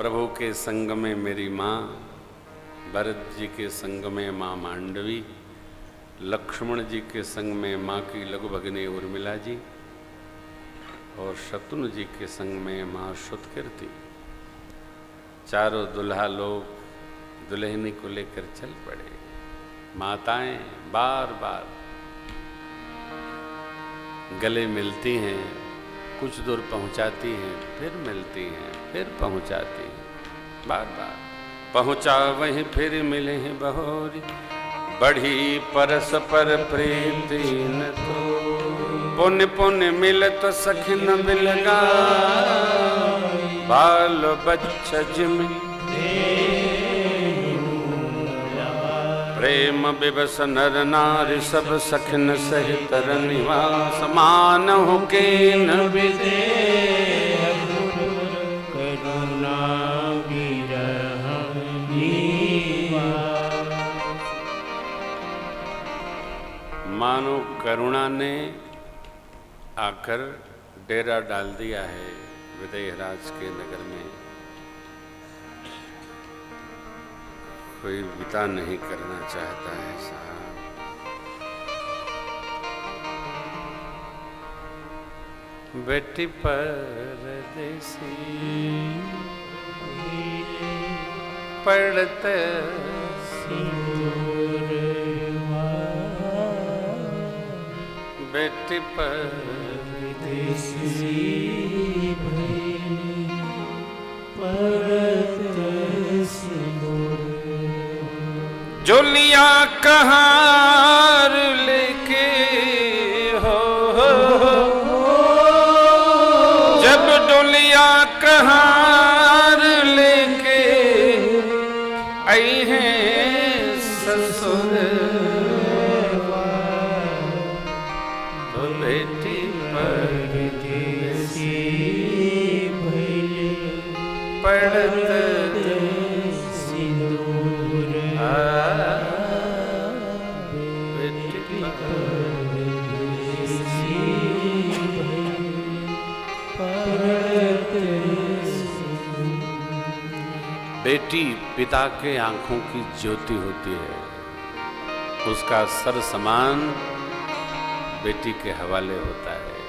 प्रभु के संग में मेरी माँ, भरत जी के संग में माँ मांडवी, लक्ष्मण जी के संग में माँ की लघु भगिनी उर्मिला जी और शत्रुघ्न जी के संग में माँ श्रुतकीर्ति। चारों दुल्हा लोग दुल्हनी को लेकर चल पड़े। माताएं बार बार गले मिलती हैं, कुछ दूर पहुंचाती हैं, फिर मिलती हैं, फिर पहुंचाती हैं, बार बार पहुंचा वहीं फिर मिले हैं बहोरी, बढ़ी परस्पर प्रीति न तो पुण्य पुण्य मिल तो सखिन मिलगा, बाल बच्चा जिम प्रेम विवश नर नारी सब सखिन सहित निवास, मान हो के न विदे करुणा विरह मानो करुणा ने आकर डेरा डाल दिया है विदेहराज के नगर में। कोई विदा नहीं करना चाहता है साहब। बेटी परदेसी पड़ते बेटी परदेसी जोलिया कहार लेके हो, जब डोलिया कहार लेके आई हैं ससुर, तो बेटी परदेसी पड़त बेटी पिता के आंखों की ज्योति होती है, उसका सर समान बेटी के हवाले होता है।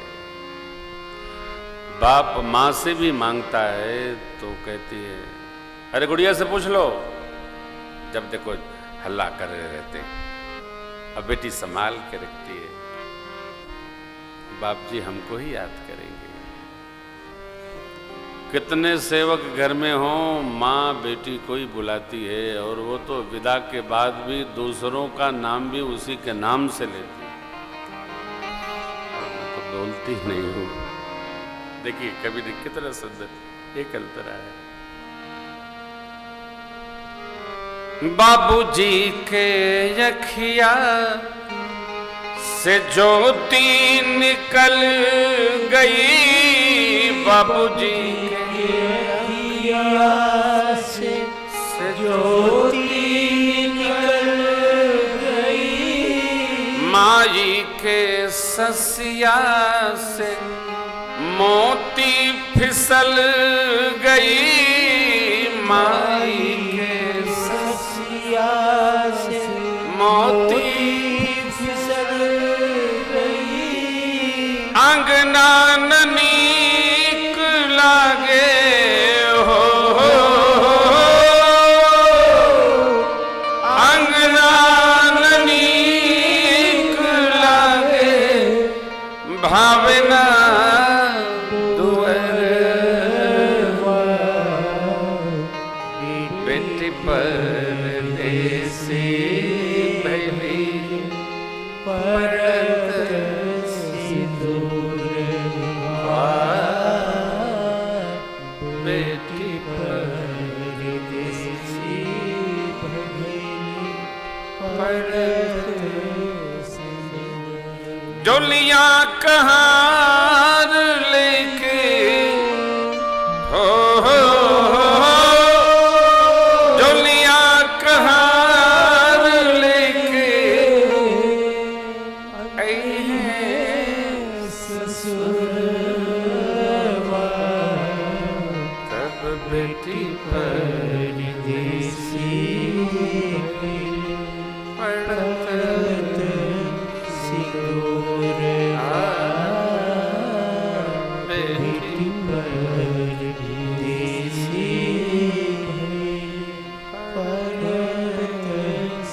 बाप माँ से भी मांगता है तो कहती है अरे गुड़िया से पूछ लो, जब देखो हल्ला कर रहे रहते हैं। अब बेटी संभाल के रखती है, बाप जी हमको ही याद करेंगे। कितने सेवक घर में हों, माँ बेटी को ही बुलाती है और वो तो विदा के बाद भी दूसरों का नाम भी उसी के नाम से लेती है। मैं तो बोलती नहीं हूँ। देखिए कभी कितना सुंदर एक अंतरा है। बाबूजी के अखिया से ज्योति निकल गई, बाबूजी के अखिया से ज्योति निकल गई, माई के ससिया से मोती फिसल गई, माई के ससिया से मोती फिसल गई, अंगना नीक लागे हो, अंगना नीक लागे, भावना बेटी परदेसी भैली पड़त सिंदूर, बेटी परदेसी भैली पड़त सिंदूर। डोलिया कहार लेके हो, बेटी परदेसी पड़त सिंदूर बेटी परदेसी पड़त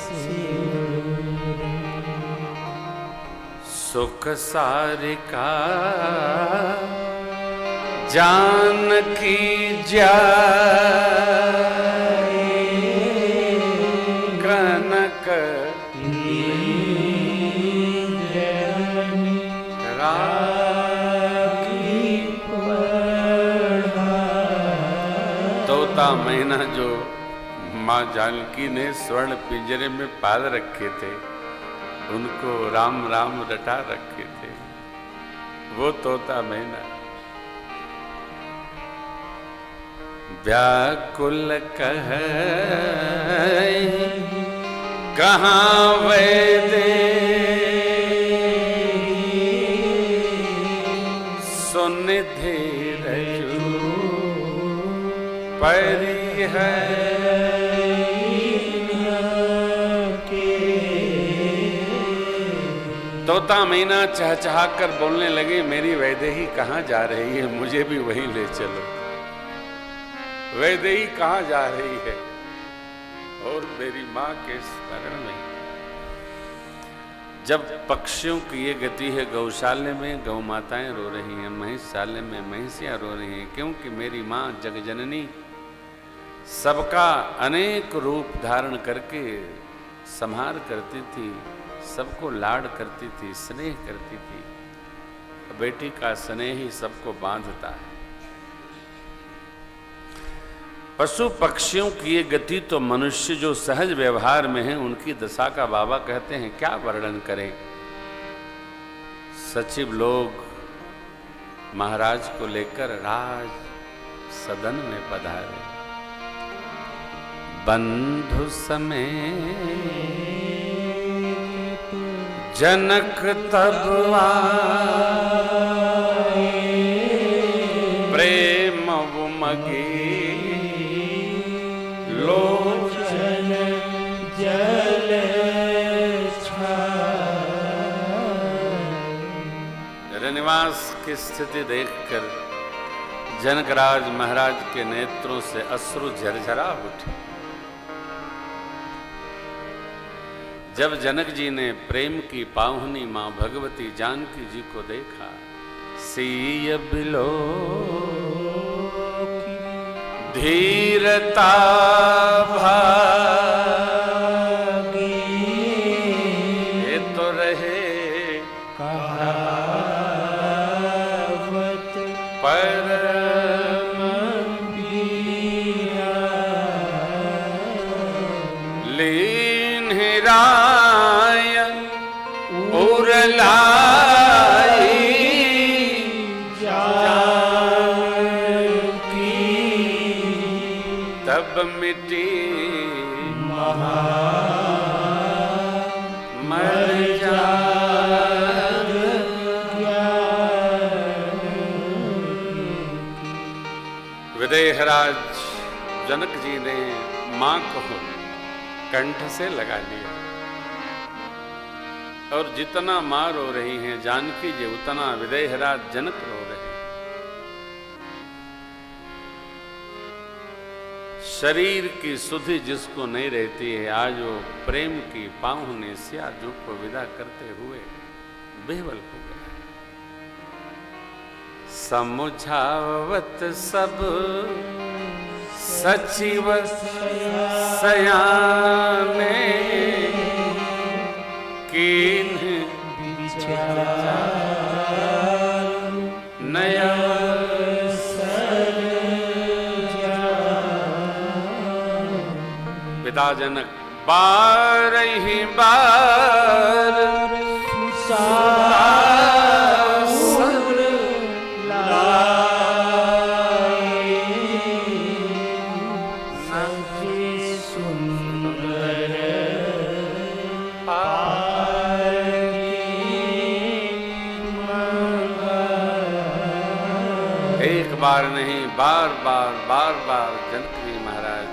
सिंदूर। सुख सारिका जानकी जाए कनक राखी तोता मैना जो माँ जानकी ने स्वर्ण पिंजरे में पाल रखे थे, उनको राम राम रटा रखे थे, वो तोता मैना व्याकुल कह कहाँ वैदे सुनिधि रजू परी है तोता मैना चहचहा कर बोलने लगे, मेरी वैदेही कहाँ जा रही है, मुझे भी वहीं ले चलो। वैदेही कहाँ जा रही है? और मेरी माँ के स्मरण में। जब पक्षियों की ये गति है, गौशाले में गौ माताएं रो रही हैं, महिषशाले में महिषियाँ रो रही हैं, क्योंकि मेरी माँ जगजननी सबका अनेक रूप धारण करके संहार करती थी, सबको लाड करती थी, स्नेह करती थी। बेटी का स्नेह ही सबको बांधता है। पशु पक्षियों की ये गति तो मनुष्य जो सहज व्यवहार में है, उनकी दशा का बाबा कहते हैं क्या वर्णन करें। सचिव लोग महाराज को लेकर राज सदन में पधारे। बंधु समेत जनक तब आए, प्रेम उमगे लोचन जल रनिवास की स्थिति देखकर जनकराज महाराज के नेत्रों से अश्रु झरझरा उठे। जब जनक जी ने प्रेम की पाहुनी मां भगवती जानकी जी को देखा, सीय बिलो धीरता भागी, ये तो रहे कहावत परम पिया, लीन राय उरलाई तब मिटी मर जाग विदेहराज जनक जी ने मां को कंठ से लगा लिया, और जितना मां रो रही हैं जानकी जी, उतना विदेहराज जनक रो रहे हैं। शरीर की सुधि जिसको नहीं रहती है, आज वो प्रेम की पाहुने सियाजू को विदा करते हुए बेवल हो गया। समुझावत सब सचिव सयाने, कीन्ह नया पिता जनक बार ही बार एक बार नहीं, बार बार जनक जी महाराज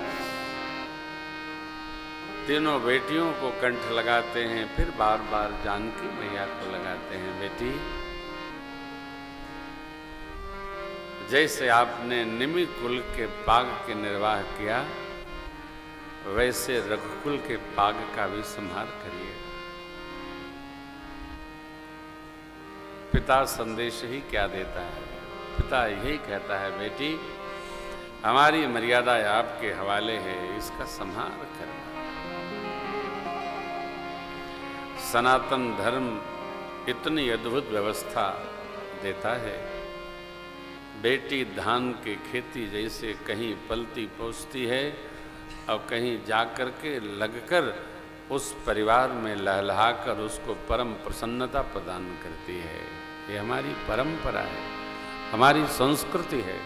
तीनों बेटियों को कंठ लगाते हैं, फिर बार बार जानकी मैया को लगाते हैं। बेटी, जैसे आपने निमि कुल के पाग के निर्वाह किया, वैसे रघुकुल के पाग का भी संहार करिए। पिता संदेश ही क्या देता है? पिता यही कहता है, बेटी हमारी मर्यादा आपके हवाले है, इसका संहार करना। सनातन धर्म इतनी अद्भुत व्यवस्था देता है। बेटी धान की खेती जैसे कहीं पलती पोसती है और कहीं जाकर के लगकर उस परिवार में लहलहाकर उसको परम प्रसन्नता प्रदान करती है। ये हमारी परंपरा है, हमारी संस्कृति है।